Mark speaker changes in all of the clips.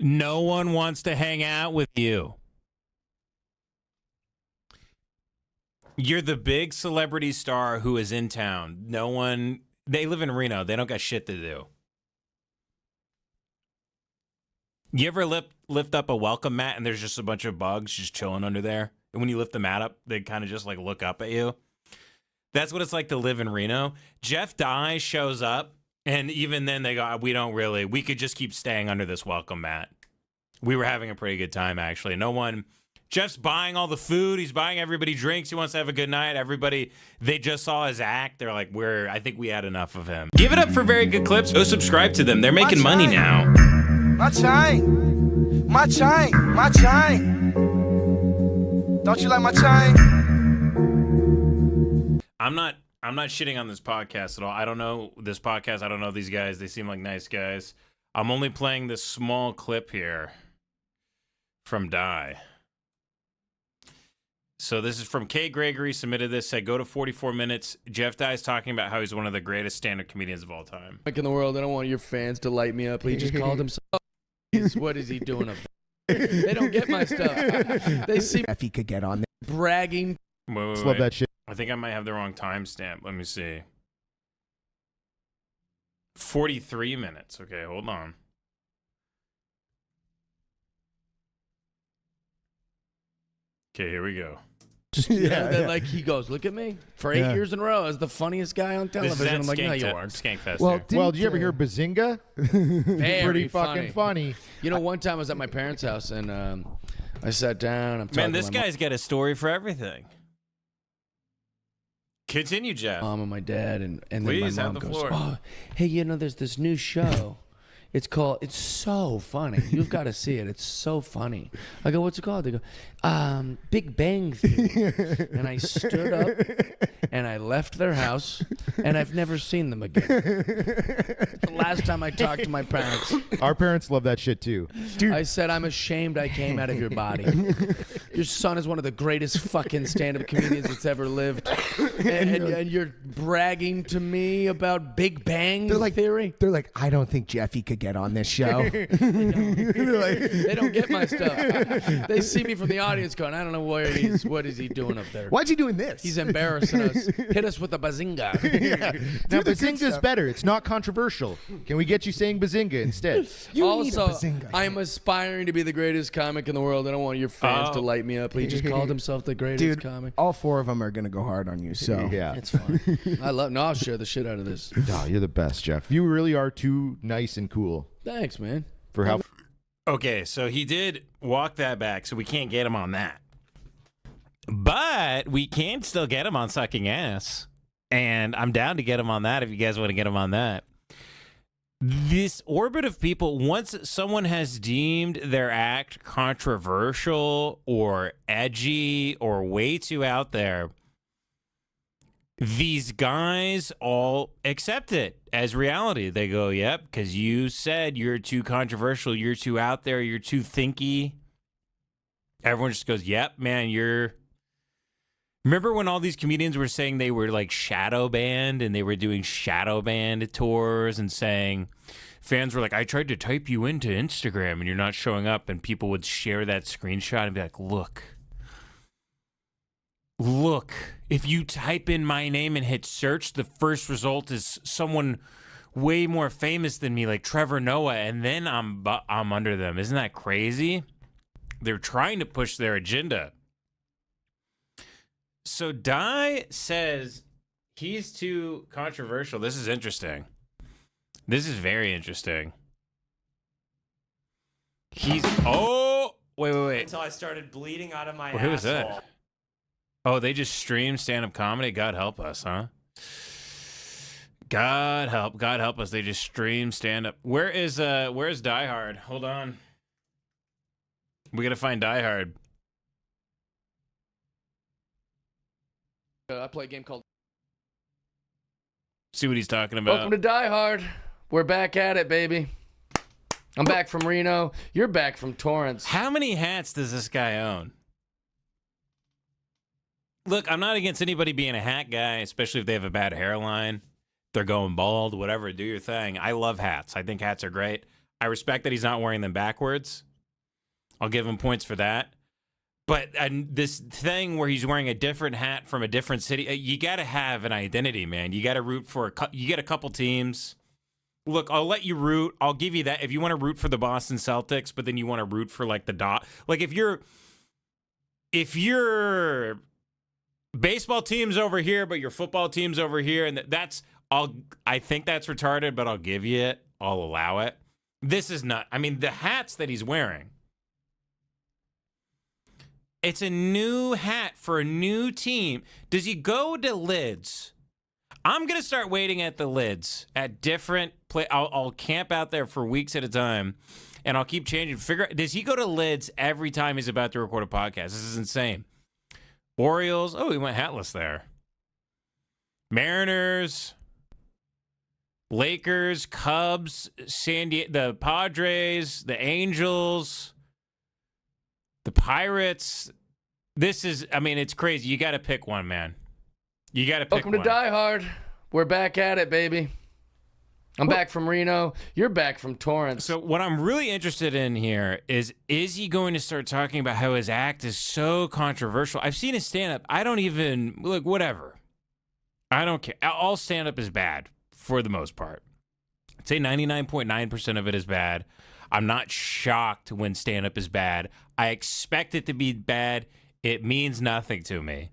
Speaker 1: No one wants to hang out with you. You're the big celebrity star who is in town. No one, they live in Reno. They don't got shit to do. You ever lift up a welcome mat and there's just a bunch of bugs just chilling under there? And when you lift the mat up, they kind of just like look up at you. That's what it's like to live in Reno. Jeff Dye shows up, and even then they go, we could just keep staying under this welcome mat. We were having a pretty good time, actually. Jeff's buying all the food. He's buying everybody drinks. He wants to have a good night. Everybody, they just saw his act. They're like, I think we had enough of him. Give it up for Very Good Clips. Go subscribe to them. They're making money now.
Speaker 2: My chain. My chain. My chain. Don't you like my chain?
Speaker 1: I'm not shitting on this podcast at all. I don't know this podcast. I don't know these guys. They seem like nice guys. I'm only playing this small clip here from Dye. So this is from Kay Gregory, submitted this, said, go to 44 minutes. Jeff Dye is talking about how he's one of the greatest stand-up comedians of all time.
Speaker 3: In the world, I don't want your fans to light me up. He just called himself. What is he doing up there? They don't get my stuff. They see
Speaker 4: if he could get on there.
Speaker 3: Bragging.
Speaker 1: Wait.
Speaker 4: Love that shit.
Speaker 1: I think I might have the wrong timestamp. Let me see. 43 minutes. Okay, hold on. Okay, here we go.
Speaker 3: Like he goes, look at me for 8 years in a row as the funniest guy on television. I'm like, no, you aren't.
Speaker 1: Skankfest.
Speaker 4: Well, did you ever hear Bazinga? Pretty fucking funny.
Speaker 3: You know, one time I was at my parents' house and I sat down. I'm talking
Speaker 1: Man, this
Speaker 3: to
Speaker 1: guy's got a story for everything. Continue, Jeff.
Speaker 3: Mom and my dad, and then
Speaker 1: Please
Speaker 3: my
Speaker 1: have
Speaker 3: mom
Speaker 1: the
Speaker 3: goes,
Speaker 1: floor.
Speaker 3: oh, hey, you know, there's this new show. It's so funny. You've got to see it. It's so funny. I go, what's it called? They go, Big Bang Theory. And I stood up and I left their house and I've never seen them again. The last time I talked to my parents.
Speaker 4: Our parents love that shit too. Dude.
Speaker 3: I said, I'm ashamed I came out of your body. Your son is one of the greatest fucking stand-up comedians that's ever lived. And you're bragging to me about Big Bang Theory?
Speaker 4: They're like, I don't think Jeffy could get on this show.
Speaker 3: They don't get my stuff. They see me from the audience going, I don't know what is he doing up there?
Speaker 4: Why'd you doing this?
Speaker 3: He's embarrassing us. Hit us with a bazinga.
Speaker 4: Now, Bazinga's better. It's not controversial. Can we get you saying Bazinga instead?
Speaker 3: Also, I'm aspiring to be the greatest comic in the world. I don't want your fans to light me up. He just called himself the greatest comic.
Speaker 4: All four of them are going to go hard on you, so. Yeah.
Speaker 3: It's fun. I'll share the shit out of this.
Speaker 4: Oh, you're the best, Jeff. You really are too nice and cool.
Speaker 3: Thanks, man.
Speaker 4: For how...
Speaker 1: Okay, so he did walk that back, so we can't get him on that. But we can still get him on sucking ass. And I'm down to get him on that if you guys want to get him on that. This orbit of people, once someone has deemed their act controversial or edgy or way too out there, these guys all accept it as reality. They go, yep, because you said you're too controversial, you're too out there, you're too thinky. Everyone just goes, yep, man, you're... Remember when all these comedians were saying they were like shadow banned and they were doing shadow banned tours and saying... Fans were like, I tried to type you into Instagram and you're not showing up, and people would share that screenshot and be like, Look, if you type in my name and hit search, the first result is someone way more famous than me, like Trevor Noah, and then I'm under them. Isn't that crazy? They're trying to push their agenda. So Dye says he's too controversial. This is interesting. This is very interesting. Wait.
Speaker 5: Until I started bleeding out of my asshole.
Speaker 1: Who is that? Oh, they just stream stand-up comedy? God help us, huh? God help us. They just stream stand-up. Where's Die Hard? Hold on. We gotta find Die Hard.
Speaker 3: I play a game called...
Speaker 1: See what he's talking about.
Speaker 3: Welcome to Die Hard. We're back at it, baby. I'm back from Reno. You're back from Torrance.
Speaker 1: How many hats does this guy own? Look, I'm not against anybody being a hat guy, especially if they have a bad hairline. They're going bald, whatever. Do your thing. I love hats. I think hats are great. I respect that he's not wearing them backwards. I'll give him points for that. But this thing where he's wearing a different hat from a different city, you got to have an identity, man. You got to root for you get a couple teams. Look, I'll let you root. I'll give you that if you want to root for the Boston Celtics, but then you want to root for like the dot. Like if your baseball team's over here, but your football team's over here, and I think that's retarded, but I'll give you it. I'll allow it. This is not. I mean, the hats that he's wearing. It's a new hat for a new team. Does he go to lids? I'm going to start waiting at the lids at different I'll camp out there for weeks at a time, and I'll keep changing. Does he go to lids every time he's about to record a podcast? This is insane. Orioles. Oh, he went hatless there. Mariners. Lakers. Cubs. The Padres. The Angels. The Pirates. It's crazy. You got to pick one, man. You got to pick one.
Speaker 3: Welcome to Die Hard. We're back at it, baby. I'm back from Reno. You're back from Torrance.
Speaker 1: So what I'm really interested in here is he going to start talking about how his act is so controversial? I've seen his stand-up. I don't even, look, whatever. I don't care. All stand-up is bad for the most part. I'd say 99.9% of it is bad. I'm not shocked when stand-up is bad. I expect it to be bad. It means nothing to me.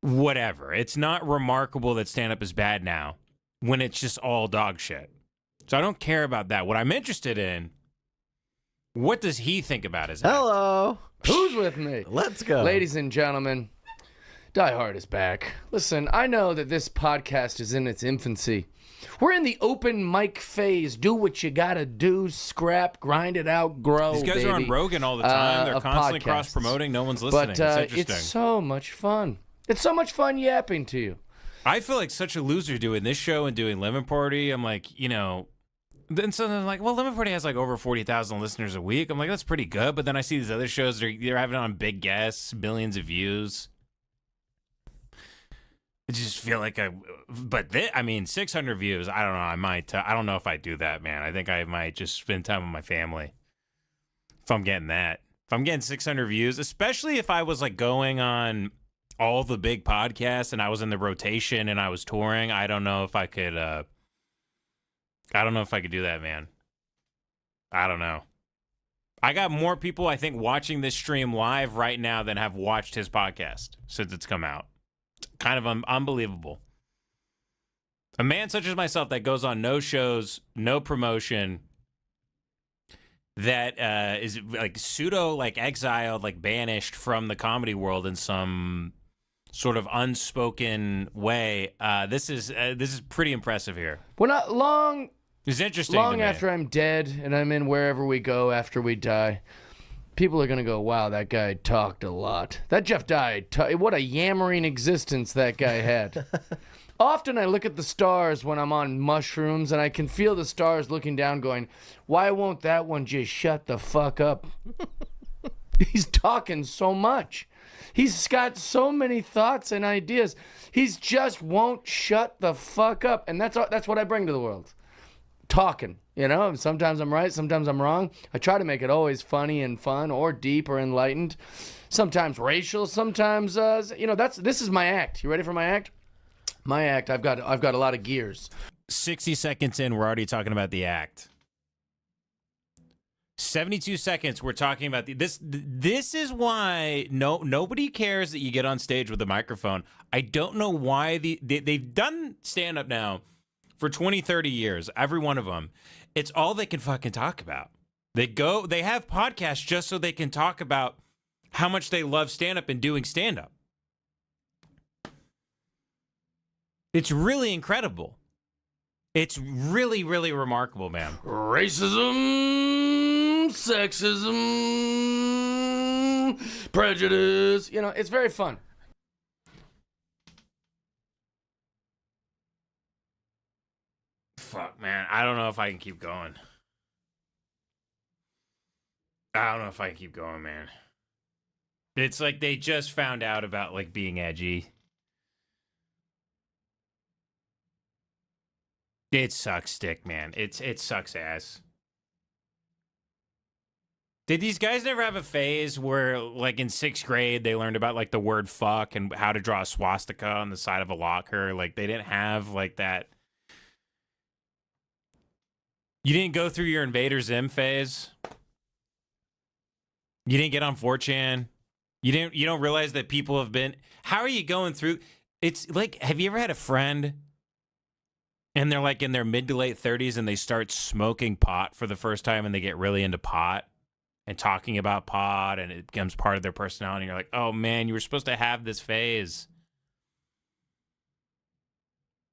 Speaker 1: Whatever. It's not remarkable that stand-up is bad now when it's just all dog shit. So I don't care about that. What I'm interested in, what does he think about his act?
Speaker 3: Hello. Who's with me?
Speaker 6: Let's go.
Speaker 3: Ladies and gentlemen, Die Hard is back. Listen, I know that this podcast is in its infancy. We're in the open mic phase. Do what you gotta do. Scrap, grind it out, grow.
Speaker 1: These guys
Speaker 3: baby.
Speaker 1: are on Rogan all the time. They're constantly cross-promoting. No one's listening.
Speaker 3: But
Speaker 1: it's interesting.
Speaker 3: it's so much fun. It's so much fun yapping to you.
Speaker 1: I feel like such a loser doing this show and doing Lemon Party. I'm like, then something like, well, Lemon Party has like over 40,000 listeners a week. I'm like, that's pretty good. But then I see these other shows, they're having on big guests, millions of views. I just feel like 600 views. I don't know. I don't know if I do that, man. I think I might just spend time with my family. If I'm getting that. If I'm getting 600 views, especially if I was like going on all the big podcasts and I was in the rotation and I was touring, I don't know if I could do that, man. I don't know. I got more people, I think, watching this stream live right now than have watched his podcast since it's come out. It's kind of unbelievable. A man such as myself that goes on no shows, no promotion, that is like pseudo like exiled, like banished from the comedy world in some sort of unspoken way. This is pretty impressive here.
Speaker 3: We're not long.
Speaker 1: It's interesting.
Speaker 3: Long after I'm dead and I'm in wherever we go after we die, people are gonna go, "Wow, that guy talked a lot. That Jeff died. What a yammering existence that guy had." Often I look at the stars when I'm on mushrooms and I can feel the stars looking down going, "Why won't that one just shut the fuck up?" He's talking so much. He's got so many thoughts and ideas. He's just won't shut the fuck up. And that's what I bring to the world. Talking, Sometimes I'm right, sometimes I'm wrong. I try to make it always funny and fun or deep or enlightened. Sometimes racial, sometimes, this is my act. You ready for my act? My act, I've got a lot of gears.
Speaker 1: 60 seconds in, we're already talking about the act. 72 seconds, we're talking about this. This is why nobody cares that you get on stage with a microphone. I don't know why they've done stand-up now for 20, 30 years, every one of them. It's all they can fucking talk about. They have podcasts just so they can talk about how much they love stand-up and doing stand-up. It's really incredible. It's really, really remarkable, man.
Speaker 3: Racism, sexism, prejudice. It's very fun.
Speaker 1: Fuck, man. I don't know if I can keep going. I don't know if I can keep going, man. It's like they just found out about, like, being edgy. It sucks dick, man. It sucks ass. Did these guys never have a phase where, like, in 6th grade, they learned about, like, the word fuck and how to draw a swastika on the side of a locker? Like, they didn't have, like, that. You didn't go through your Invader Zim phase? You didn't get on 4chan? You don't realize that people have been. How are you going through? It's like, have you ever had a friend and they're like in their mid to late 30s and they start smoking pot for the first time and they get really into pot and talking about pot and it becomes part of their personality? And you're like, oh man, you were supposed to have this phase.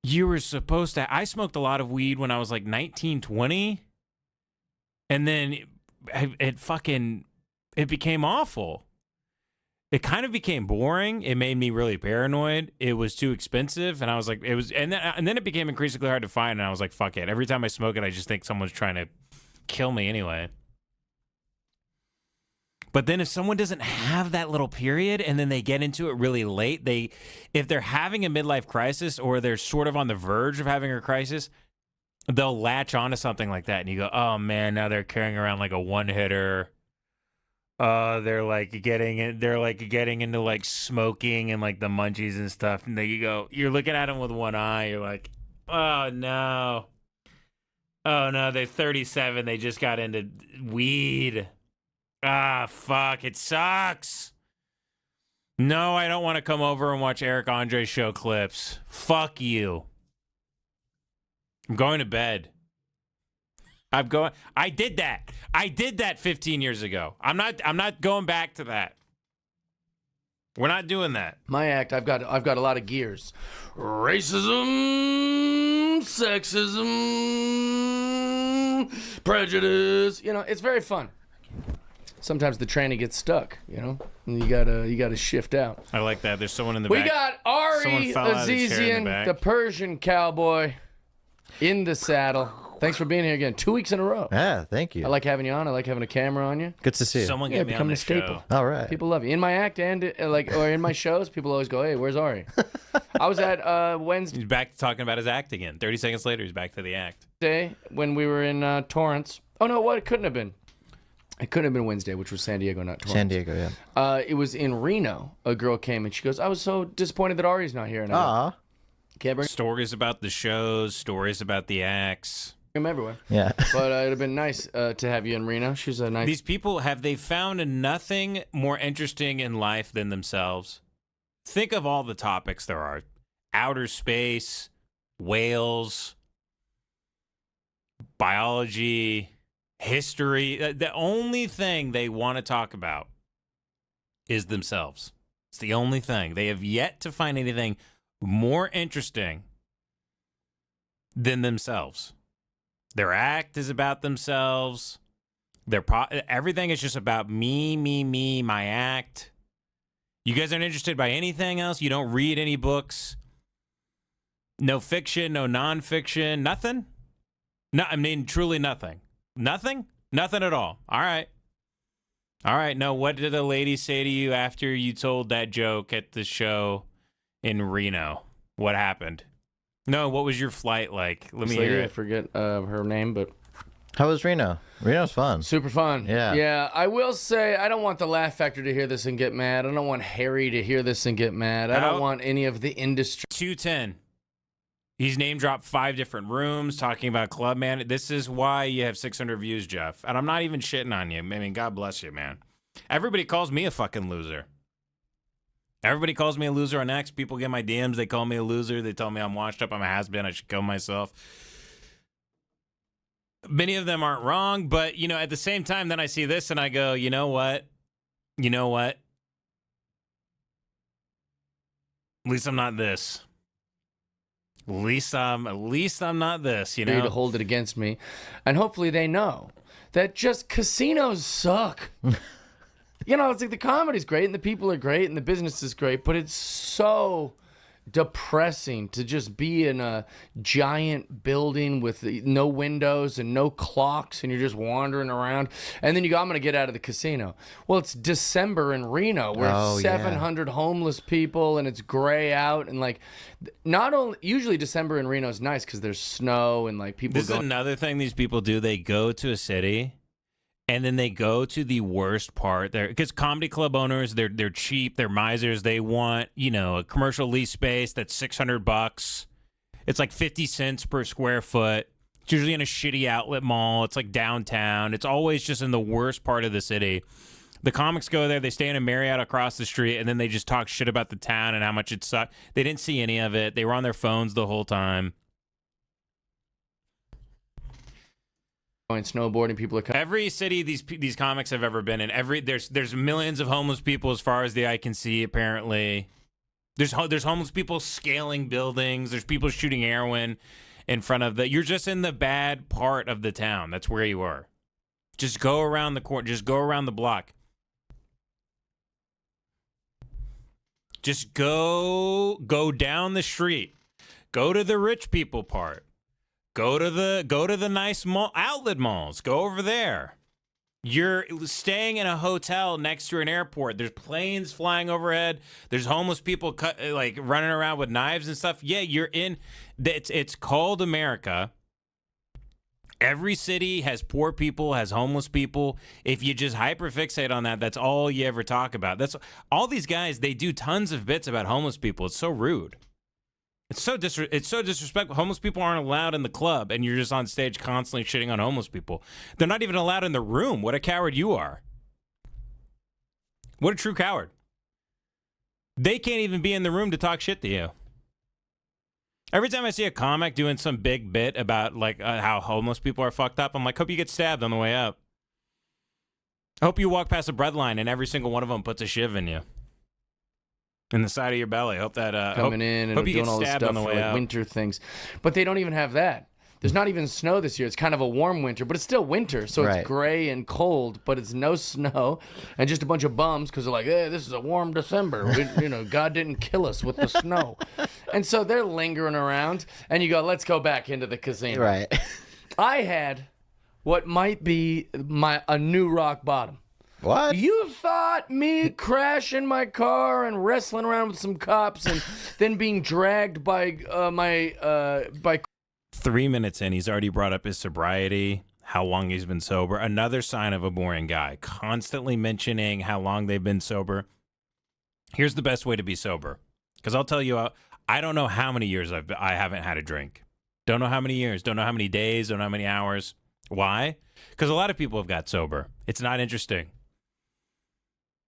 Speaker 1: You were supposed to. I smoked a lot of weed when I was like 19, 20. And then it became awful. It kind of became boring. It made me really paranoid. It was too expensive, and I was like, and then it became increasingly hard to find. And I was like, fuck it. Every time I smoke it, I just think someone's trying to kill me anyway. But then if someone doesn't have that little period, and then they get into it really late, if they're having a midlife crisis or they're sort of on the verge of having a crisis, they'll latch onto something like that, and you go, oh man, now they're carrying around like a one hitter. They're getting into like smoking and like the munchies and stuff. And then you're looking at them with one eye. You're like, oh no, they're 37. They just got into weed. Ah, fuck, it sucks. No, I don't want to come over and watch Eric Andre show clips. Fuck you. I'm going to bed. I did that. I did that 15 years ago. I'm not going back to that. We're not doing that.
Speaker 3: My act, I've got a lot of gears. Racism, sexism, prejudice. You know, it's very fun. Sometimes the tranny gets stuck, you know, and you gotta shift out.
Speaker 1: I like that. There's someone in the
Speaker 3: we
Speaker 1: back.
Speaker 3: We got Ari Azizian, the Persian cowboy, in the saddle. Thanks for being here again. 2 weeks in a row.
Speaker 4: Yeah, thank you.
Speaker 3: I like having you on. I like having a camera on you.
Speaker 4: Good to see you.
Speaker 1: Someone get me on the show.
Speaker 4: All right.
Speaker 3: People love you. In my act and or in my shows, people always go, "Hey, where's Ari?" I was at Wednesday.
Speaker 1: He's back to talking about his act again. 30 seconds later, he's back to the act.
Speaker 3: When we were in Torrance. Oh no, what? It couldn't have been. It couldn't have been Wednesday, which was San Diego, not Torrance.
Speaker 4: San Diego, yeah.
Speaker 3: It was in Reno. A girl came and she goes, "I was so disappointed that Ari's not here." And can't bring
Speaker 1: stories about the shows, stories about the acts.
Speaker 3: Him everywhere.
Speaker 4: Yeah.
Speaker 3: But it'd have been nice to have you in Reno. She's a nice.
Speaker 1: These people, have they found nothing more interesting in life than themselves? Think of all the topics there are: outer space, whales, biology, history. The only thing they want to talk about is themselves. It's the only thing. They have yet to find anything more interesting than themselves. Their act is about themselves. Everything is just about me, my act. You guys aren't interested by anything else? You don't read any books? No fiction, no nonfiction, nothing? No, I mean, truly nothing. Nothing? Nothing at all. All right. All right. No, what did a lady say to you after you told that joke at the show in Reno? What happened? No, what was your flight like? Let me hear it.
Speaker 3: I forget her name, but...
Speaker 4: How was Reno? Reno's fun.
Speaker 3: Super fun.
Speaker 4: Yeah.
Speaker 3: Yeah, I will say, I don't want the Laugh Factor to hear this and get mad. I don't want Harry to hear this and get mad. I don't want any of the industry...
Speaker 1: 210. He's name dropped 5 different rooms talking about Club Man. This is why you have 600 views, Jeff. And I'm not even shitting on you. I mean, God bless you, man. Everybody calls me a fucking loser. Everybody calls me a loser on X. People get my DMs. They call me a loser. They tell me I'm washed up. I'm a has-been. I should kill myself. Many of them aren't wrong, but, you know, at the same time, then I see this and I go, you know what? You know what? At least I'm not this. At least I'm not this, you know?
Speaker 3: To hold it against me. And hopefully they know that just casinos suck. You know, it's like the comedy's great and the people are great and the business is great, but it's so depressing to just be in a giant building with no windows and no clocks and you're just wandering around. And then you go, I'm going to get out of the casino. Well, it's December in Reno where 700 homeless people and it's gray out. And like, not only, usually December in Reno is nice because there's snow and like people
Speaker 1: This is another thing these people do. They go to a city And then they go to the worst part there, because comedy club owners, they're cheap, they're misers. They want, a commercial lease space that's $600. It's like 50 cents per square foot. It's usually in a shitty outlet mall. It's like downtown. It's always just in the worst part of the city. The comics go there, they stay in a Marriott across the street, and then they just talk shit about the town and how much it sucked. They didn't see any of it. They were on their phones the whole time.
Speaker 3: Going snowboarding, people are coming.
Speaker 1: Every city these comics have ever been in, there's millions of homeless people as far as the eye can see. Apparently, there's homeless people scaling buildings. There's people shooting heroin in front of the. You're just in the bad part of the town. That's where you are. Just go around the corner. Just go around the block. Just go down the street. Go to the rich people part. Go to the nice outlet malls. Go over there. You're staying in a hotel next to an airport. There's planes flying overhead. There's homeless people running around with knives and stuff. Yeah, you're in. It's called America. Every city has poor people, has homeless people. If you just hyperfixate on that, that's all you ever talk about. That's all these guys. They do tons of bits about homeless people. It's so rude. It's so disrespectful. Homeless people aren't allowed in the club, and you're just on stage constantly shitting on homeless people. They're not even allowed in the room. What a coward you are. What a true coward. They can't even be in the room to talk shit to you. Every time I see a comic doing some big bit about how homeless people are fucked up, I'm like, hope you get stabbed on the way out. I hope you walk past a breadline and every single one of them puts a shiv in you. In the side of your belly. Hope that
Speaker 3: coming in and
Speaker 1: hope you
Speaker 3: doing
Speaker 1: get
Speaker 3: all this
Speaker 1: stabbed
Speaker 3: stuff
Speaker 1: on the way
Speaker 3: for
Speaker 1: out.
Speaker 3: winter things. But they don't even have that. There's not even snow this year. It's kind of a warm winter, but it's still winter. So
Speaker 6: Right.
Speaker 3: it's gray and cold, but it's no snow and just a bunch of bums because they're like, hey, this is a warm December. God didn't kill us with the snow. And so they're lingering around, and you go, let's go back into the casino.
Speaker 6: Right.
Speaker 3: I had what might be a new rock bottom.
Speaker 6: What?
Speaker 3: You thought me crashing my car and wrestling around with some cops and then being dragged by by
Speaker 1: 3 minutes in, he's already brought up his sobriety, how long he's been sober. Another sign of a boring guy, constantly mentioning how long they've been sober. Here's the best way to be sober, because I'll tell you, I don't know how many years I haven't had a drink. Don't know how many years. Don't know how many days. Don't know how many hours. Why? Because a lot of people have got sober. It's not interesting.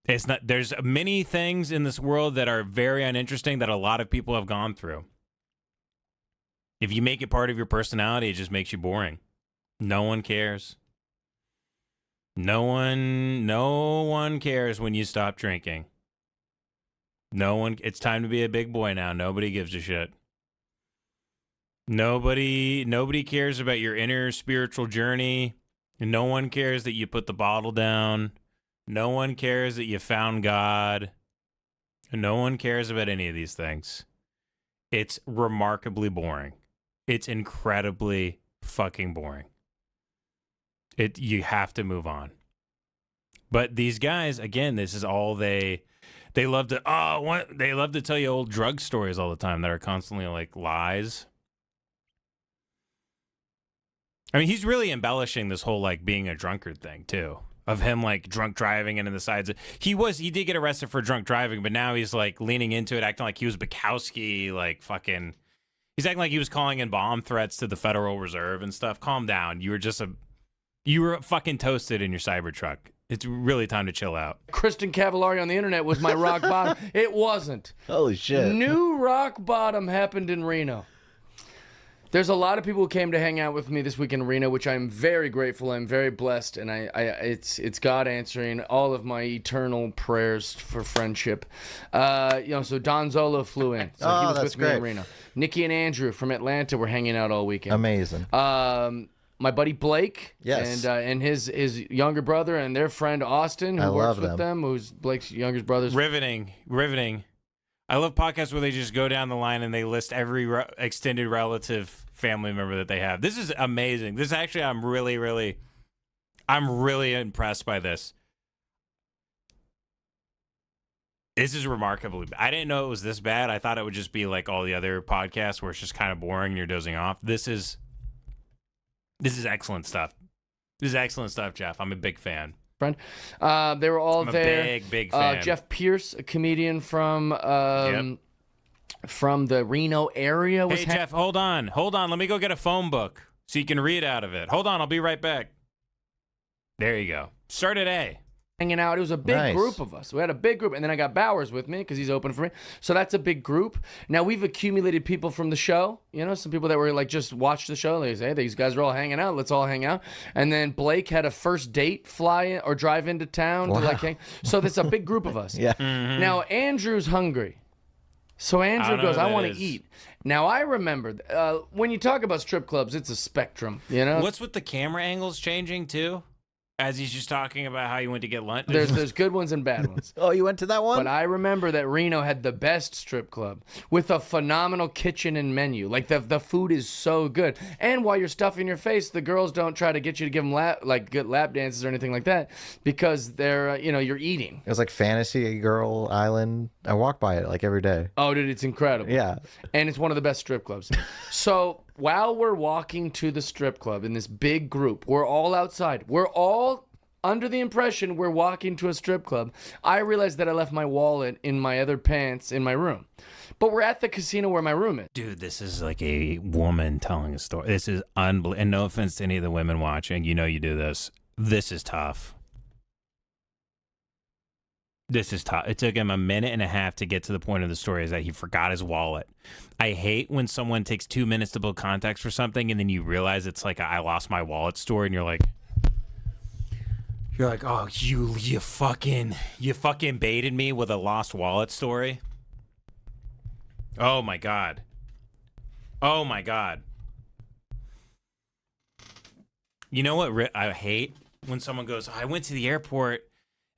Speaker 1: It's not. There's many things in this world that are very uninteresting that a lot of people have gone through. If you make it part of your personality, it just makes you boring. No one cares. No one cares when you stop drinking. It's time to be a big boy now. Nobody gives a shit. Nobody cares about your inner spiritual journey. No one cares that you put the bottle down. No one cares that you found God. No one cares about any of these things. It's remarkably boring. It's incredibly fucking boring. You have to move on. But these guys, again, this is all they love to they love to tell you old drug stories all the time that are constantly like lies. I mean, he's really embellishing this whole like being a drunkard thing too. Of him like drunk driving and in the sides. He did get arrested for drunk driving, but now he's like leaning into it, acting like he was Bukowski, like fucking. He's acting like he was calling in bomb threats to the Federal Reserve and stuff. Calm down. You were fucking toasted in your Cybertruck. It's really time to chill out.
Speaker 3: Kristen Cavallari on the internet was my rock bottom. It wasn't.
Speaker 6: Holy shit.
Speaker 3: New rock bottom happened in Reno. There's a lot of people who came to hang out with me this week in Reno, which I'm very grateful. I'm very blessed, and it's God answering all of my eternal prayers for friendship. So Don Zolo flew in, so he was with me in Reno. Nikki and Andrew from Atlanta were hanging out all weekend.
Speaker 6: Amazing.
Speaker 3: My buddy Blake,
Speaker 6: yes,
Speaker 3: and his younger brother and their friend Austin, who works with them, who's Blake's younger brother.
Speaker 1: Riveting. I love podcasts where they just go down the line and they list every extended relative family member that they have. This is amazing. This actually, I'm really impressed by this. This is remarkably bad. I didn't know it was this bad. I thought it would just be like all the other podcasts where it's just kind of boring and you're dozing off. This is excellent stuff. This is excellent stuff, Jeff. I'm a big fan.
Speaker 3: Friend. They were all
Speaker 1: I'm
Speaker 3: there.
Speaker 1: a big fan.
Speaker 3: Jeff Pierce, a comedian from
Speaker 1: Yep.
Speaker 3: from the Reno area. Was
Speaker 1: Hey, Jeff, hold on. Let me go get a phone book so you can read out of it. Hold on, I'll be right back. There you go. Start at A.
Speaker 3: hanging out. It was a big
Speaker 4: Nice.
Speaker 3: group of us. We had a big group. And then I got Bowers with me because he's open for me. So that's a big group. Now, we've accumulated people from the show. You know, some people that were like just watch the show. They say, hey, these guys are all hanging out. Let's all hang out. And then Blake had a first date fly in or drive into town to like hang. So there's a big group of us.
Speaker 4: Yeah.
Speaker 3: Now, Andrew's hungry. So Andrew
Speaker 1: know
Speaker 3: goes,
Speaker 1: who
Speaker 3: I
Speaker 1: that
Speaker 3: want to
Speaker 1: is.
Speaker 3: eat. Now, I remember when you talk about strip clubs, it's a spectrum, you know?
Speaker 1: What's with the camera angles changing, too? As he's just talking about how you went to get lunch.
Speaker 3: There's good ones and bad ones.
Speaker 4: Oh, you went to that one?
Speaker 3: But I remember that Reno had the best strip club with a phenomenal kitchen and menu. Like the food is so good. And while you're stuffing your face, the girls don't try to get you to give them good lap dances or anything like that because they're you're eating.
Speaker 4: It was like Fantasy Girl Island. I walk by it like every day.
Speaker 3: Oh, dude, it's incredible.
Speaker 4: Yeah.
Speaker 3: And it's one of the best strip clubs. So while we're walking to the strip club in this big group, we're all outside. We're all under the impression we're walking to a strip club. I realized that I left my wallet in my other pants in my room. But we're at the casino where my room is.
Speaker 1: Dude, this is like a woman telling a story. This is unbelievable. And no offense to any of the women watching. You know you do this. This is tough. This is tough. It took him a minute and a half to get to the point of the story is that he forgot his wallet. I hate when someone takes 2 minutes to build context for something and then you realize it's like a I lost my wallet story and you're like, oh, you fucking baited me with a lost wallet story. Oh my God. Oh my God. You know what I hate? When someone goes, I went to the airport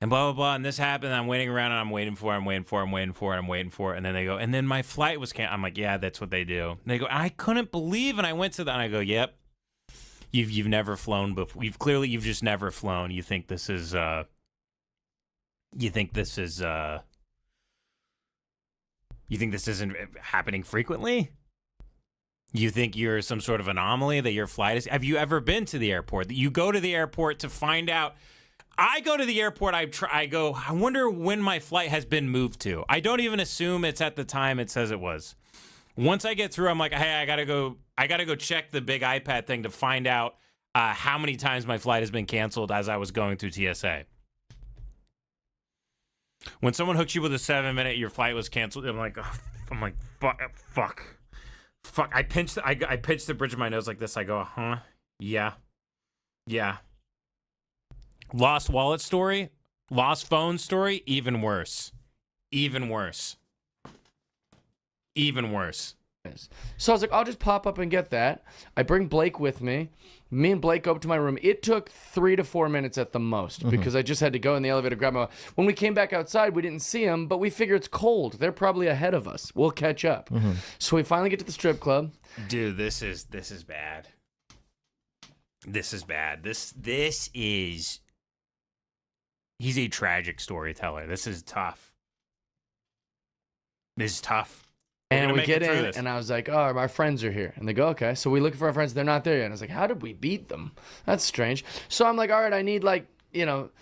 Speaker 1: and blah, blah, blah, and this happened, and I'm waiting around, and I'm waiting for it, and then they go, and then my flight was canceled. I'm like, yeah, that's what they do. And they go, I couldn't believe, and I went to that, and I go, yep, you've never flown before. You've just never flown. You think this is isn't happening frequently? You think you're some sort of anomaly, that your flight is... Have you ever been to the airport? That you go to the airport to find out... I go to the airport, I go, I wonder when my flight has been moved to. I don't even assume it's at the time it says it was. Once I get through, I'm like, hey, I gotta go check the big iPad thing to find out how many times my flight has been canceled as I was going through TSA. When someone hooks you with a 7-minute, your flight was canceled, I'm like, fuck. I pinch the bridge of my nose like this. I go, huh? Yeah. Lost wallet story, lost phone story, even worse.
Speaker 3: So I was like, I'll just pop up and get that. I bring Blake with me. Me and Blake go up to my room. It took 3 to 4 minutes at the most because I just had to go in the elevator, grab my... When we came back outside, we didn't see them, but we figure it's cold. They're probably ahead of us. We'll catch up. So we finally get to the strip club.
Speaker 1: Dude, this is bad. This is bad. This is... He's a tragic storyteller. This is tough.
Speaker 3: And we get in, and I was like, oh, our friends are here. And they go, okay. So we look for our friends. They're not there yet. And I was like, how did we beat them? That's strange. So I'm like, all right, I need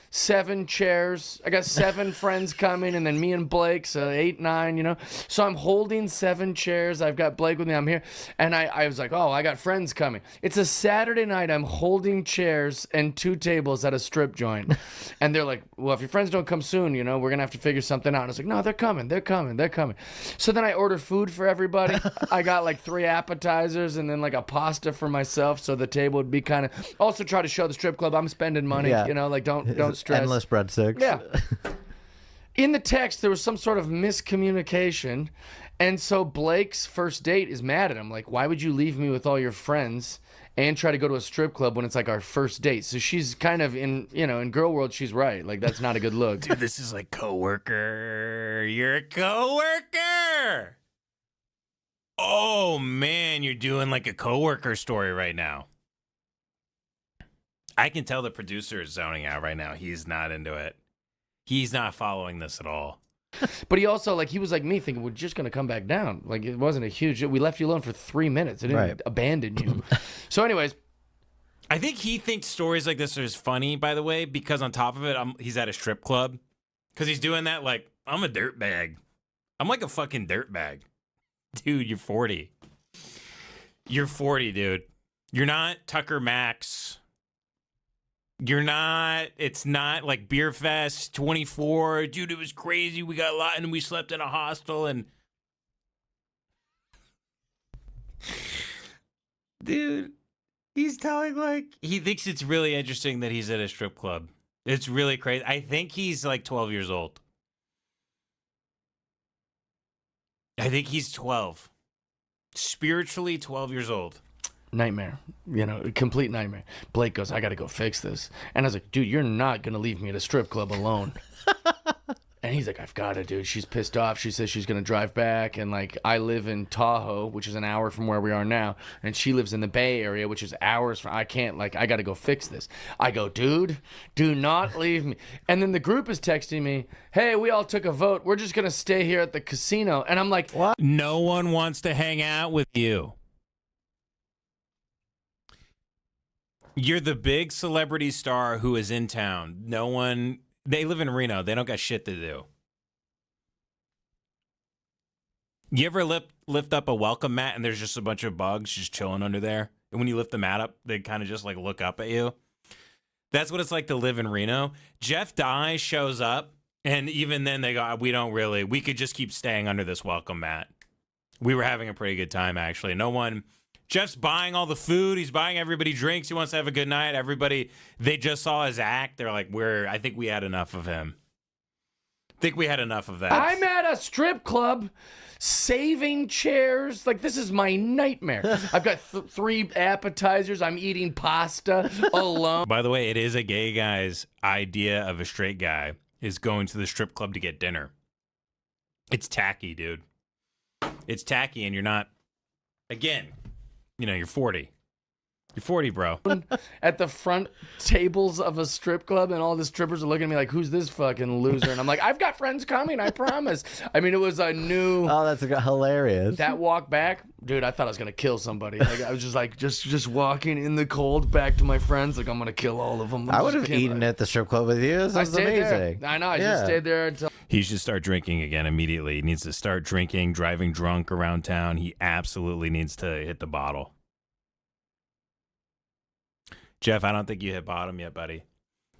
Speaker 3: 7 chairs. I got 7 friends coming, and then me and Blake, so 8, 9, So I'm holding 7 chairs. I've got Blake with me. I'm here. And I was like, oh, I got friends coming. It's a Saturday night. I'm holding chairs and 2 tables at a strip joint. And they're like, well, if your friends don't come soon, we're going to have to figure something out. And I was like, no, they're coming. So then I order food for everybody. I got 3 appetizers and then a pasta for myself. So the table would be kind of... Also try to show the strip club I'm spending money,
Speaker 4: Yeah.
Speaker 3: Don't stress.
Speaker 4: Endless breadsticks.
Speaker 3: Yeah. In the text, there was some sort of miscommunication. And so Blake's first date is mad at him. Like, why would you leave me with all your friends and try to go to a strip club when it's our first date? So she's kind of in girl world, she's right. That's not a good look.
Speaker 1: Dude, this is like coworker. You're a coworker. Oh, man, you're doing a coworker story right now. I can tell the producer is zoning out right now. He's not into it. He's not following this at all.
Speaker 3: But he also, he was like me, thinking, we're just going to come back down. It wasn't a huge... We left you alone for 3 minutes. I didn't abandon you. So anyways,
Speaker 1: I think he thinks stories like this are funny, by the way, because on top of it, he's at a strip club. Because he's doing that like, I'm a dirtbag. I'm like a fucking dirtbag. Dude, you're 40. You're 40, dude. You're not Tucker Max. You're not, it's not like Beer Fest 24. Dude, it was crazy. We got a lot and we slept in a hostel and... Dude, he's telling like, he thinks it's really interesting that he's at a strip club. It's really crazy. I think he's like 12 years old. I think he's 12. Spiritually 12 years old.
Speaker 3: Nightmare, complete nightmare. Blake goes, I gotta go fix this. And I was like, dude, you're not gonna leave me at a strip club alone. And he's like, I've got to, dude. She's pissed off. She says she's gonna drive back. And like, I live in Tahoe, which is an hour from where we are now. And she lives in the Bay Area, which is hours from, I can't, like, I gotta go fix this. I go, dude, do not leave me. And then the group is texting me, hey, we all took a vote. We're just gonna stay here at the casino. And I'm like, what?
Speaker 1: No one wants to hang out with you. You're the big celebrity star who is in town. No one, they live in Reno. They don't got shit to do. You ever lift up a welcome mat and there's just a bunch of bugs just chilling under there? And when you lift the mat up, they kind of just like look up at you. That's what it's like to live in Reno. Jeff Dye shows up and even then they go, we could just keep staying under this welcome mat. We were having a pretty good time, actually. Jeff's buying all the food. He's buying everybody drinks. He wants to have a good night. Everybody, they just saw his act. They're like, I think we had enough of him. I think we had enough of that.
Speaker 3: I'm at a strip club saving chairs. Like, this is my nightmare. I've got 3 appetizers. I'm eating pasta alone.
Speaker 1: By the way, it is a gay guy's idea of a straight guy is going to the strip club to get dinner. It's tacky, dude. It's tacky, and you're not, again... you're 40. You're 40, bro.
Speaker 3: At the front tables of a strip club, and all the strippers are looking at me like, who's this fucking loser? And I'm like, I've got friends coming, I promise. I mean, it was a new...
Speaker 6: Oh, that's hilarious.
Speaker 3: That walk back, dude, I thought I was going to kill somebody. Like, I was just like, just walking in the cold back to my friends, like, I'm going to kill all of them.
Speaker 6: I would have eaten at the strip club with you. This was amazing.
Speaker 3: There. I know, I just stayed there until...
Speaker 1: He should start drinking again immediately. He needs to start drinking, driving drunk around town. He absolutely needs to hit the bottle. Jeff, I don't think you hit bottom yet, buddy.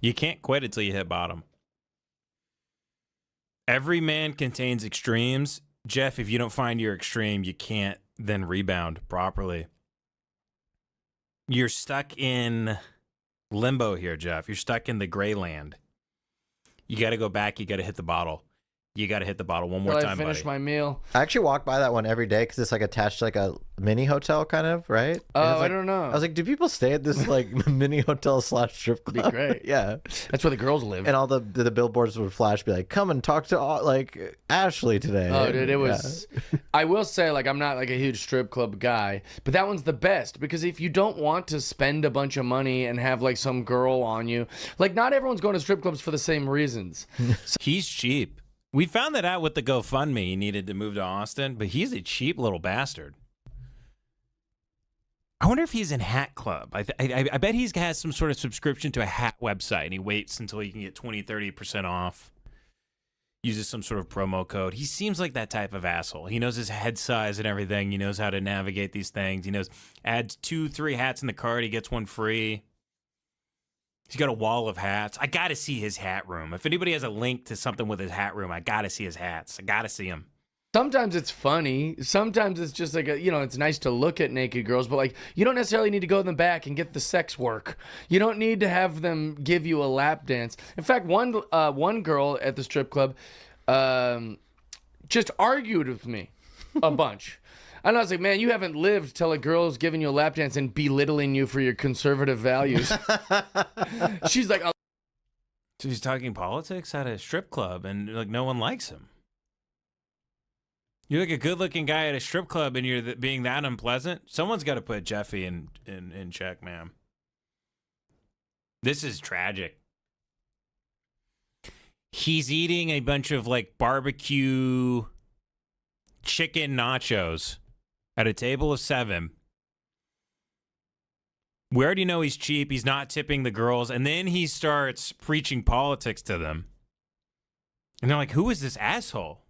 Speaker 1: You can't quit until you hit bottom. Every man contains extremes. Jeff, if you don't find your extreme, you can't then rebound properly. You're stuck in limbo here, Jeff. You're stuck in the gray land. You got to go back. You got to hit the bottle. You got to hit the bottle one more time, buddy.
Speaker 3: I finish my meal.
Speaker 6: I actually walk by that one every day because it's like attached to like a mini hotel, kind of, right?
Speaker 3: Oh,
Speaker 6: like,
Speaker 3: I don't know.
Speaker 6: I was like, do people stay at this like mini hotel / strip club?
Speaker 3: Be great.
Speaker 6: Yeah,
Speaker 3: that's where the girls live.
Speaker 6: And all the billboards would flash, be like, come and talk to like Ashley today.
Speaker 3: Oh, dude, it was. Yeah. I will say, like, I'm not like a huge strip club guy, but that one's the best because if you don't want to spend a bunch of money and have like some girl on you, like, not everyone's going to strip clubs for the same reasons.
Speaker 1: He's cheap. We found that out with the GoFundMe. He needed to move to Austin, but he's a cheap little bastard. I wonder if he's in Hat Club. I bet he has some sort of subscription to a hat website, and he waits until he can get 20-30% off. Uses some sort of promo code. He seems like that type of asshole. He knows his head size and everything. He knows how to navigate these things. He knows adds 2-3 hats in the cart. He gets one free. He's got a wall of hats. I got to see his hat room. If anybody has a link to something with his hat room, I got to see his hats. I got to see him.
Speaker 3: Sometimes it's funny. Sometimes it's just like, it's nice to look at naked girls, but like, you don't necessarily need to go in the back and get the sex work. You don't need to have them give you a lap dance. In fact, one girl at the strip club just argued with me a bunch. And I was like, man, you haven't lived till a girl's giving you a lap dance and belittling you for your conservative values. She's like...
Speaker 1: So he's talking politics at a strip club, and like no one likes him. You're like a good-looking guy at a strip club, and you're being that unpleasant? Someone's got to put Jeffy in check, man. This is tragic. He's eating a bunch of like barbecue chicken nachos at a table of 7. We already know he's cheap. He's not tipping the girls. And then he starts preaching politics to them. And they're like, who is this asshole?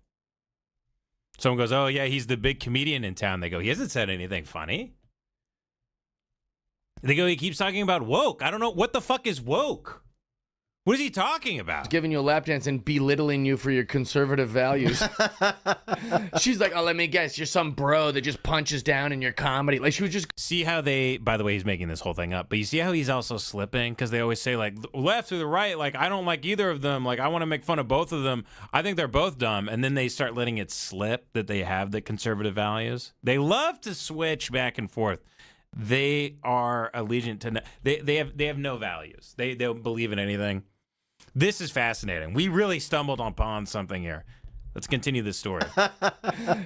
Speaker 1: Someone goes, oh, yeah, he's the big comedian in town. They go, he hasn't said anything funny. They go, he keeps talking about woke. I don't know. What the fuck is woke? What is he talking about?
Speaker 3: Giving you a lap dance and belittling you for your conservative values. She's like, oh, let me guess, you're some bro that just punches down in your comedy. Like, she was just...
Speaker 1: See how they, by the way, he's making this whole thing up, but you see how he's also slipping? Because they always say, like, left or the right, like, I don't like either of them. Like, I want to make fun of both of them. I think they're both dumb. And then they start letting it slip that they have the conservative values. They love to switch back and forth. They are allegiant to... They have no values. They don't believe in anything. This is fascinating. We really stumbled upon something here. Let's continue this story.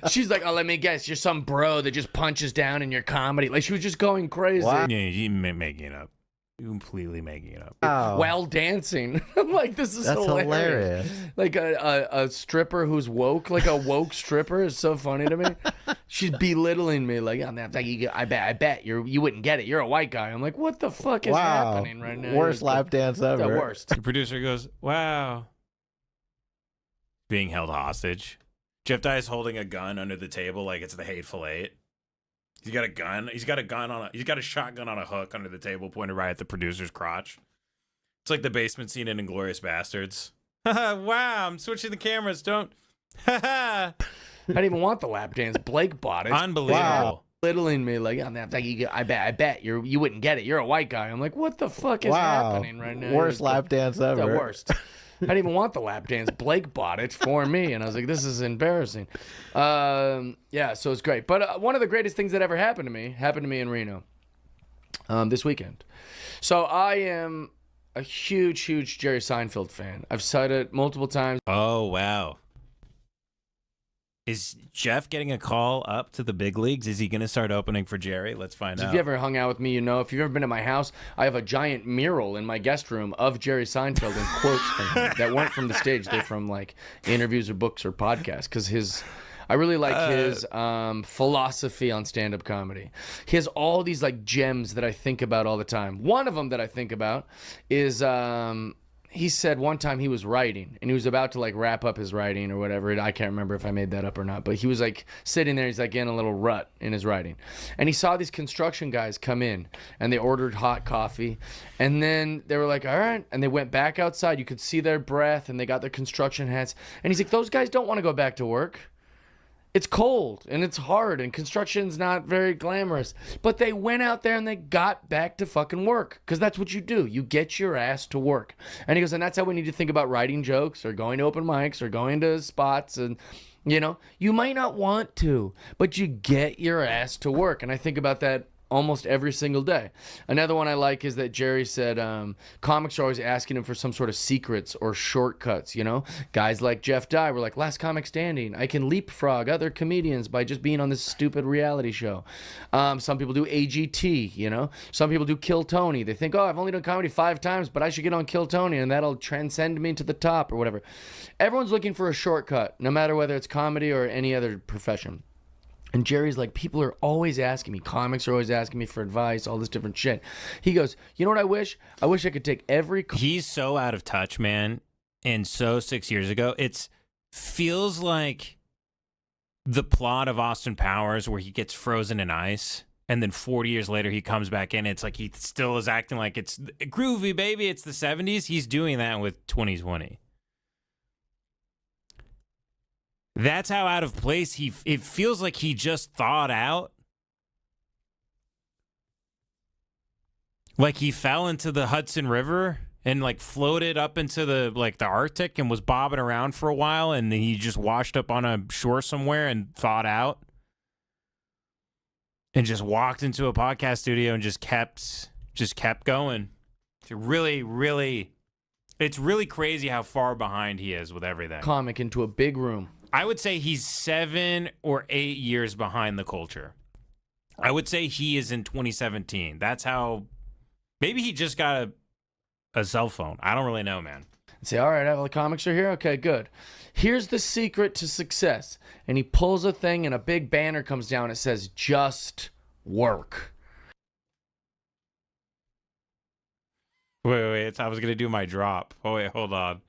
Speaker 3: She's like, oh, let me guess, you're some bro that just punches down in your comedy. Like, she was just going crazy.
Speaker 1: Yeah, you're making it up. You're completely making it up.
Speaker 6: Wow.
Speaker 3: While dancing. I'm like, this is
Speaker 6: That's hilarious.
Speaker 3: Like a stripper who's woke, like a woke stripper is so funny to me. She's belittling me, like, I bet you wouldn't get it. You're a white guy. I'm like, what the fuck is happening right now?
Speaker 6: Worst lap dance ever.
Speaker 3: The worst.
Speaker 1: The producer goes, wow. Being held hostage. Jeff Dye is holding a gun under the table like it's the Hateful Eight. He's got a gun. He's got a shotgun on a hook under the table pointed right at the producer's crotch. It's like the basement scene in Inglourious Bastards. Wow, I'm switching the cameras. Don't. I
Speaker 3: didn't even want the lap dance. Blake bought it.
Speaker 1: Unbelievable.
Speaker 6: Wow.
Speaker 3: Belittling me, like, I bet you wouldn't get it. You're a white guy. I'm like, what the fuck is happening right now?
Speaker 6: Worst lap dance ever.
Speaker 3: The worst. I didn't even want the lap dance. Blake bought it for me, and I was like, this is embarrassing. Yeah, so it's great. But one of the greatest things that ever happened to me in Reno this weekend. So I am a huge Jerry Seinfeld fan. I've said it multiple times.
Speaker 1: Oh, wow. Is Jeff getting a call up to the big leagues? Is he going to start opening for Jerry? Let's find out.
Speaker 3: If you ever hung out with me, you know. If you've ever been to my house, I have a giant mural in my guest room of Jerry Seinfeld and quotes from him that weren't from the stage. They're from, like, interviews or books or podcasts. Because I really like his philosophy on stand-up comedy. He has all these, like, gems that I think about all the time. One of them that I think about is... he said one time he was writing and he was about to like wrap up his writing or whatever. I can't remember if I made that up or not, but he was like sitting there. He's like in a little rut in his writing. And he saw these construction guys come in and they ordered hot coffee. And then they were like, all right. And they went back outside. You could see their breath and they got their construction hats. And he's like, those guys don't want to go back to work. It's cold and it's hard and construction's not very glamorous. But they went out there and they got back to fucking work because that's what you do. You get your ass to work. And he goes, and that's how we need to think about writing jokes or going to open mics or going to spots. And, you know, you might not want to, but you get your ass to work. And I think about that almost every single day. Another one I like is that Jerry said comics are always asking him for some sort of secrets or shortcuts, you know? Guys like Jeff Dye were like, last comic standing. I can leapfrog other comedians by just being on this stupid reality show. Some people do AGT, you know? Some people do Kill Tony. They think, oh, I've only done comedy 5 times, but I should get on Kill Tony and that'll transcend me to the top or whatever. Everyone's looking for a shortcut, no matter whether it's comedy or any other profession. And Jerry's like, people are always asking me, comics are always asking me for advice, all this different shit. He goes, you know what I wish? I wish I could take every...
Speaker 1: He's so out of touch, man. And so 6 years ago, it feels like the plot of Austin Powers where he gets frozen in ice. And then 40 years later, he comes back in. It's like he still is acting like it's groovy, baby. It's the 70s. He's doing that with 2020. That's how out of place it feels like he just thawed out. Like he fell into the Hudson River and like floated up into the Arctic and was bobbing around for a while and then he just washed up on a shore somewhere and thawed out. And just walked into a podcast studio and just kept going. It's really crazy how far behind he is with everything.
Speaker 3: Comic into a big room.
Speaker 1: I would say he's 7 or 8 years behind the culture. I would say he is in 2017. That's how. Maybe he just got a cell phone. I don't really know, man.
Speaker 3: Say, all right, all the comics are here? Okay, good. Here's the secret to success. And he pulls a thing and a big banner comes down. It says, just work.
Speaker 1: Wait. I was gonna do my drop. Oh wait, hold on.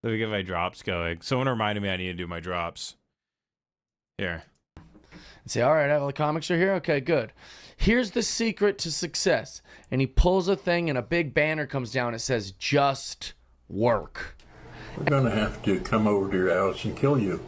Speaker 1: Let me get my drops going. Someone reminded me I need to do my drops. Here.
Speaker 3: Say, all right, all the comics are here? Okay, good. Here's the secret to success. And he pulls a thing and a big banner comes down. It says, just work.
Speaker 7: We're going to have to come over to your house and kill you.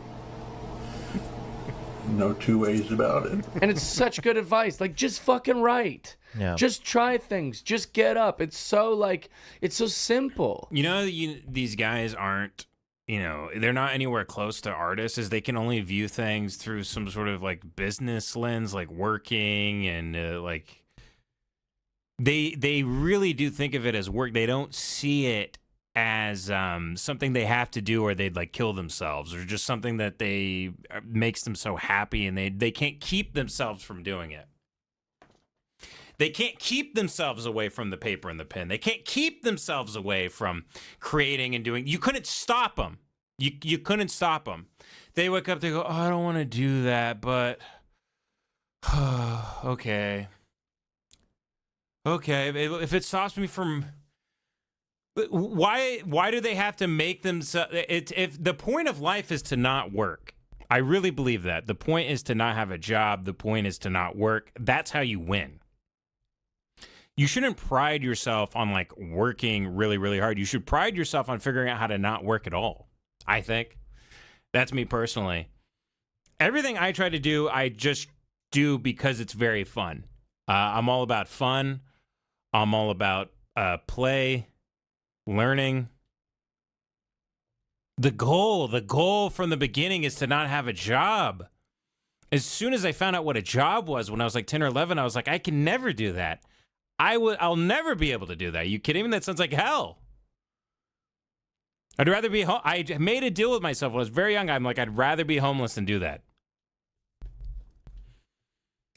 Speaker 7: No two ways about it.
Speaker 3: And it's such good advice. Like, just fucking write.
Speaker 6: Yeah.
Speaker 3: Just try things. Just get up. It's so, like, it's so simple.
Speaker 1: You know, these guys aren't, you know, they're not anywhere close to artists, as they can only view things through some sort of like business lens, like working and like they really do think of it as work. They don't see it as something they have to do or they'd like kill themselves, or just something that they makes them so happy and they can't keep themselves from doing it. They can't keep themselves away from the paper and the pen. They can't keep themselves away from creating and doing. You couldn't stop them. You couldn't stop them. They wake up, they go, oh, I don't want to do that, but okay. If it stops me from, why do they have to make themselves? If the point of life is to not work, I really believe that. The point is to not have a job. The point is to not work. That's how you win. You shouldn't pride yourself on like working really, really hard. You should pride yourself on figuring out how to not work at all. I think that's me personally. Everything I try to do, I just do because it's very fun. I'm all about fun. I'm all about play, learning. The goal from the beginning is to not have a job. As soon as I found out what a job was when I was like 10 or 11, I was like, I can never do that. I'll never be able to do that. Are you kidding me? That sounds like hell. I'd rather be home. I made a deal with myself when I was very young. I'm like, I'd rather be homeless than do that.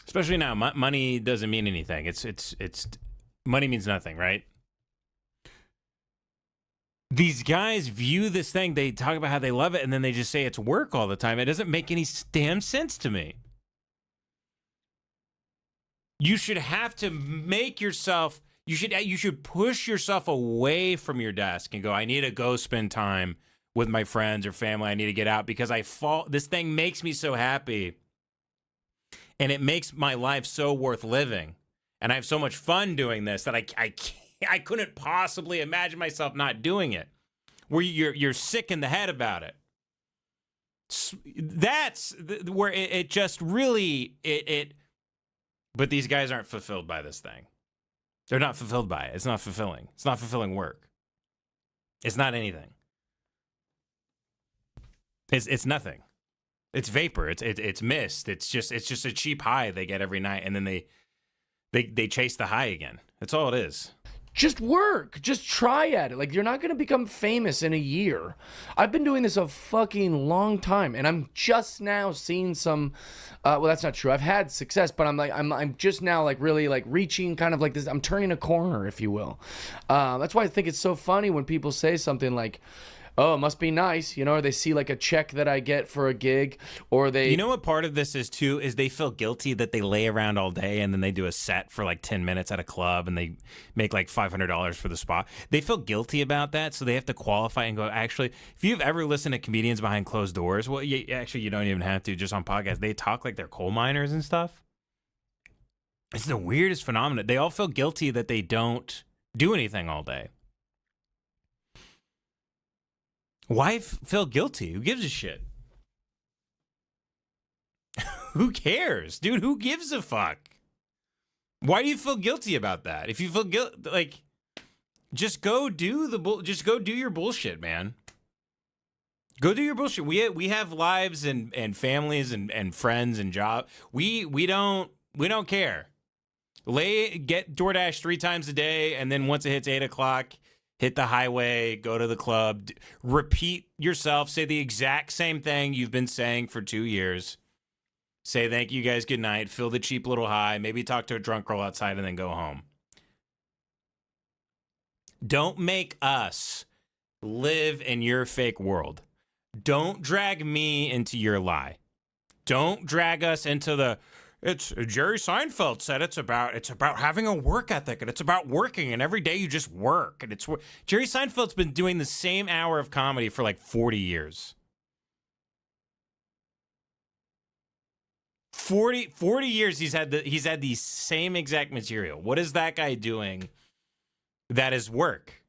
Speaker 1: Especially now, money doesn't mean anything. It's money means nothing, right? These guys view this thing. They talk about how they love it, and then they just say it's work all the time. It doesn't make any damn sense to me. You should have to make yourself, you should push yourself away from your desk and go, I need to go spend time with my friends or family. I need to get out because this thing makes me so happy. And it makes my life so worth living. And I have so much fun doing this that I couldn't possibly imagine myself not doing it. Where you're sick in the head about it. That's where it just really, but these guys aren't fulfilled by this thing. They're not fulfilled by it. It's not fulfilling. It's not fulfilling work. It's not anything. It's nothing. It's vapor. It's mist. It's just a cheap high they get every night, and then they chase the high again. That's all it is.
Speaker 3: Just work. Just try at it. Like, you're not going to become famous in a year. I've been doing this a fucking long time, and I'm just now seeing some, well, that's not true. I've had success, but I'm just now like really like reaching kind of like this. I'm turning a corner, if you will. That's why I think it's so funny when people say something like, oh, it must be nice, you know, or they see like a check that I get for a gig, or they...
Speaker 1: You know what part of this is too, is they feel guilty that they lay around all day and then they do a set for like 10 minutes at a club and they make like $500 for the spot. They feel guilty about that, so they have to qualify and go, actually, if you've ever listened to comedians behind closed doors, well, actually, you don't even have to, just on podcasts. They talk like they're coal miners and stuff. It's the weirdest phenomenon. They all feel guilty that they don't do anything all day. Why feel guilty? Who gives a shit? Who cares? Dude, who gives a fuck? Why do you feel guilty about that? If you feel guilty, like, just go do your bullshit, man. Go do your bullshit. We have lives and families and friends and job. We don't care. Get DoorDash 3 times a day, and then once it hits 8 o'clock, hit the highway, go to the club, repeat yourself, say the exact same thing you've been saying for 2 years. Say thank you guys, good night, fill the cheap little high, maybe talk to a drunk girl outside and then go home. Don't make us live in your fake world. Don't drag me into your lie. Don't drag us into It's Jerry Seinfeld said it's about having a work ethic, and it's about working, and every day you just work, and Jerry Seinfeld's been doing the same hour of comedy for like 40 years. 40 years he's had the same exact material. What is that guy doing that is work?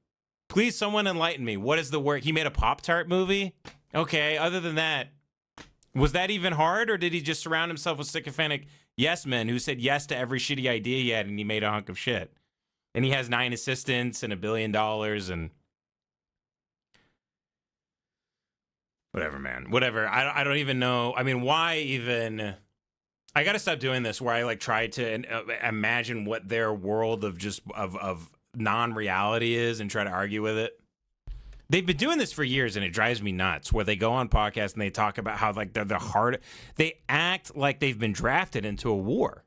Speaker 1: Please, someone enlighten me. What is the work? He made a Pop-Tart movie? Okay, other than that, was that even hard, or did he just surround himself with sycophantic yes men who said yes to every shitty idea he had, and he made a hunk of shit? And he has 9 assistants and $1 billion and whatever, man. Whatever. I don't even know. I mean, why even? I got to stop doing this where I like try to imagine what their world of just of non-reality is and try to argue with it. They've been doing this for years, and it drives me nuts, where they go on podcasts and they talk about how like they're the hard. They act like they've been drafted into a war.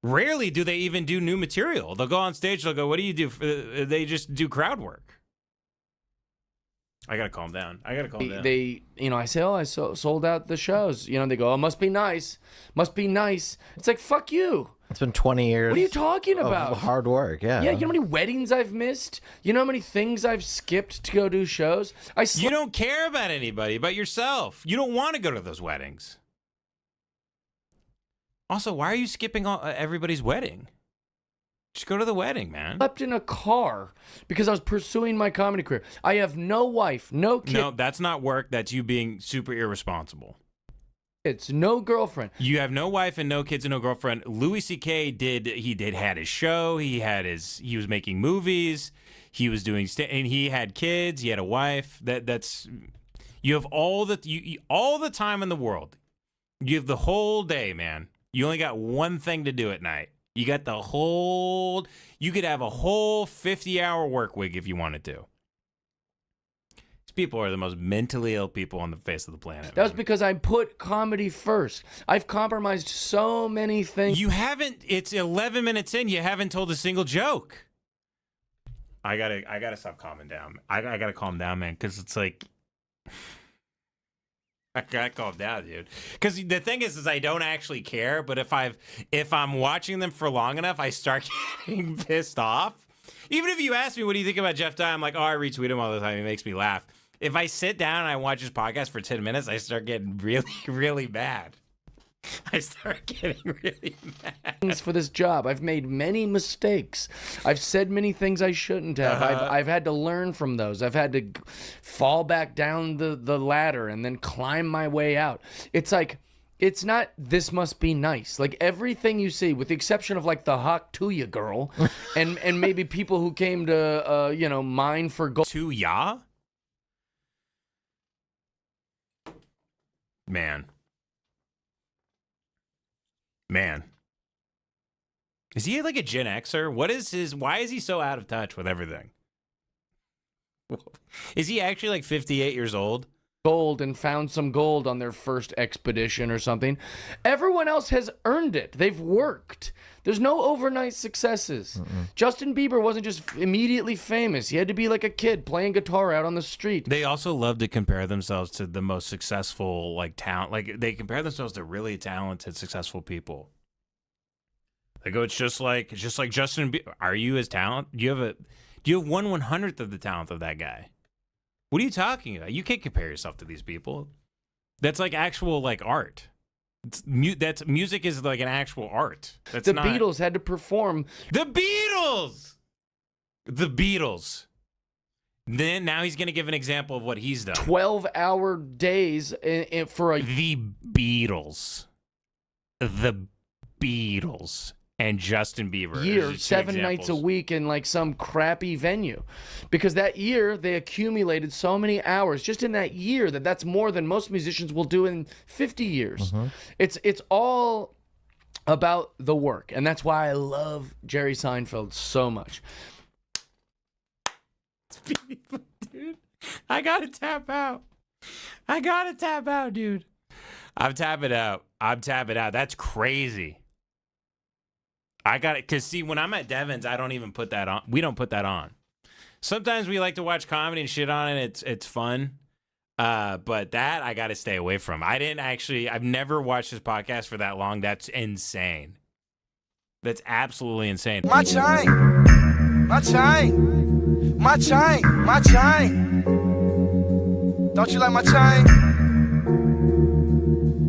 Speaker 1: Rarely do they even do new material. They'll go on stage, they'll go, what do you do? They just do crowd work. I got to calm down.
Speaker 3: They, I say, I sold out the shows. They go, oh, must be nice. Must be nice. It's like, fuck you.
Speaker 6: It's been 20 years.
Speaker 3: What are you talking about?
Speaker 6: Hard work, yeah.
Speaker 3: Yeah, you know how many weddings I've missed? You know how many things I've skipped to go do shows?
Speaker 1: You don't care about anybody but yourself. You don't want to go to those weddings. Also, why are you skipping everybody's wedding? Just go to the wedding, man.
Speaker 3: Slept in a car because I was pursuing my comedy career. I have no wife, no kids.
Speaker 1: No, that's not work. That's you being super irresponsible.
Speaker 3: It's no girlfriend.
Speaker 1: You have no wife and no kids and no girlfriend. Louis C.K. had his show. He was making movies. He was doing and he had kids. He had a wife. That's you have all the time in the world. You have the whole day, man. You only got one thing to do at night. You got you could have a whole 50-hour work week if you wanted to. These people are the most mentally ill people on the face of the planet.
Speaker 3: That was because I put comedy first. I've compromised so many things.
Speaker 1: You haven't, it's 11 minutes in, you haven't told a single joke. I gotta stop calming down. I gotta calm down, man, because it's like, I gotta calm down, dude. Because the thing is I don't actually care, but if I'm watching them for long enough, I start getting pissed off. Even if you ask me, what do you think about Jeff Dye? I'm like, oh, I retweet him all the time. He makes me laugh. If I sit down and I watch his podcast for 10 minutes, I start getting really, really mad. I start getting really mad.
Speaker 3: For this job, I've made many mistakes. I've said many things I shouldn't have. I've had to learn from those. I've had to fall back down the ladder and then climb my way out. It's like, it's not, this must be nice. Like everything you see, with the exception of like the hawk to ya girl, and maybe people who came to mine for gold.
Speaker 1: To ya? Man. Is he like a Gen Xer? Why is he so out of touch with everything? Is he actually like 58 years old?
Speaker 3: Gold and found some gold on their first expedition or something. Everyone else has earned it. They've worked. There's no overnight successes. Justin Bieber wasn't just immediately famous. He had to be like a kid playing guitar out on the street.
Speaker 1: They also love to compare themselves to the most successful like talent. Like they compare themselves to really talented, successful people. They go, it's just like Justin Bieber. Are you as talented? Do you have 1/100th of the talent of that guy? What are you talking about? You can't compare yourself to these people. That's like actual like art. Music is like an actual art. That's
Speaker 3: the
Speaker 1: not...
Speaker 3: Beatles had to perform.
Speaker 1: The Beatles. Then now he's gonna give an example of what he's done.
Speaker 3: 12-hour days for a.
Speaker 1: The Beatles. And Justin Bieber.
Speaker 3: Year, 7 nights a week in like some crappy venue. Because that year they accumulated so many hours just in that year that's more than most musicians will do in 50 years. It's all about the work. And that's why I love Jerry Seinfeld so much.
Speaker 1: Dude, I gotta tap out. Dude. I'm tapping out. That's crazy. I got it. Because, see, when I'm at Devon's, I don't even put that on. We don't put that on. Sometimes we like to watch comedy and shit on it. It's fun. But that I got to stay away from. I've never watched this podcast for that long. That's insane. That's absolutely insane.
Speaker 2: My chain, my chain, my chain, my chain. Don't you like my chain?